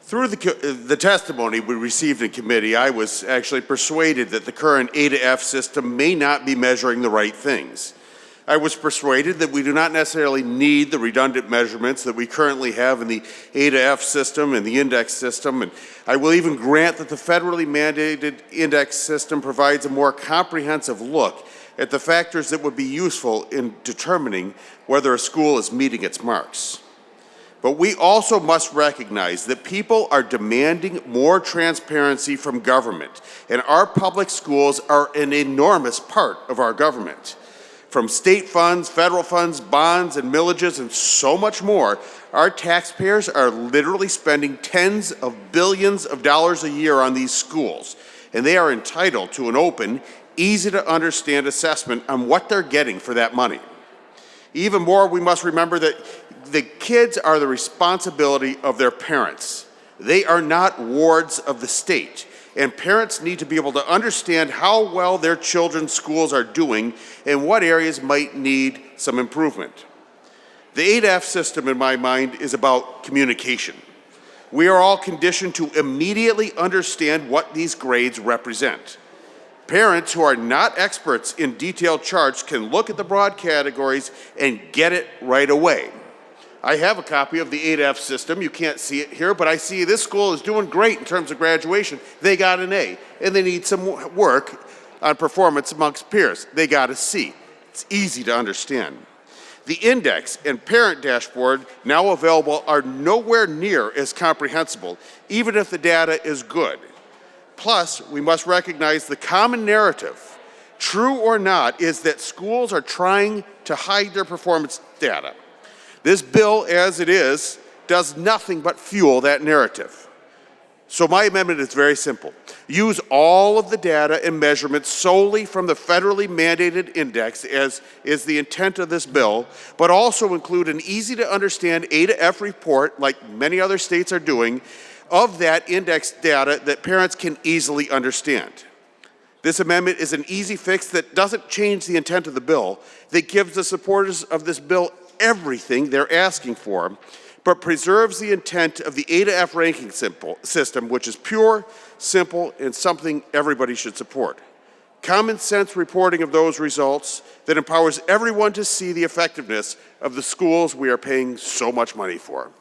Through the testimony we received in committee, I was actually persuaded that the current A to F system may not be measuring the right things. I was persuaded that we do not necessarily need the redundant measurements that we currently have in the A to F system and the index system, and I will even grant that the federally mandated index system provides a more comprehensive look at the factors that would be useful in determining whether a school is meeting its marks. But we also must recognize that people are demanding more transparency from government, and our public schools are an enormous part of our government. From state funds, federal funds, bonds, and millages, and so much more, our taxpayers are literally spending tens of billions of dollars a year on these schools, and they are entitled to an open, easy-to-understand assessment on what they're getting for that money. Even more, we must remember that the kids are the responsibility of their parents. They are not wards of the state, and parents need to be able to understand how well their children's schools are doing and what areas might need some improvement. The A to F system, in my mind, is about communication. We are all conditioned to immediately understand what these grades represent. Parents who are not experts in detailed charts can look at the broad categories and get it right away. I have a copy of the A to F system. You can't see it here, but I see this school is doing great in terms of graduation. They got an A, and they need some work on performance amongst peers. They got a C. It's easy to understand. The index and parent dashboard now available are nowhere near as comprehensible, even if the data is good. Plus, we must recognize the common narrative, true or not, is that schools are trying to hide their performance data. This bill, as it is, does nothing but fuel that narrative. So my amendment is very simple. Use all of the data and measurements solely from the federally mandated index, as is the intent of this bill, but also include an easy-to-understand A to F report, like many other states are doing, of that index data that parents can easily understand. This amendment is an easy fix that doesn't change the intent of the bill, that gives the supporters of this bill everything they're asking for, but preserves the intent of the A to F ranking system, which is pure, simple, and something everybody should support. Common sense reporting of those results that empowers everyone to see the effectiveness of the schools we are paying so much money for.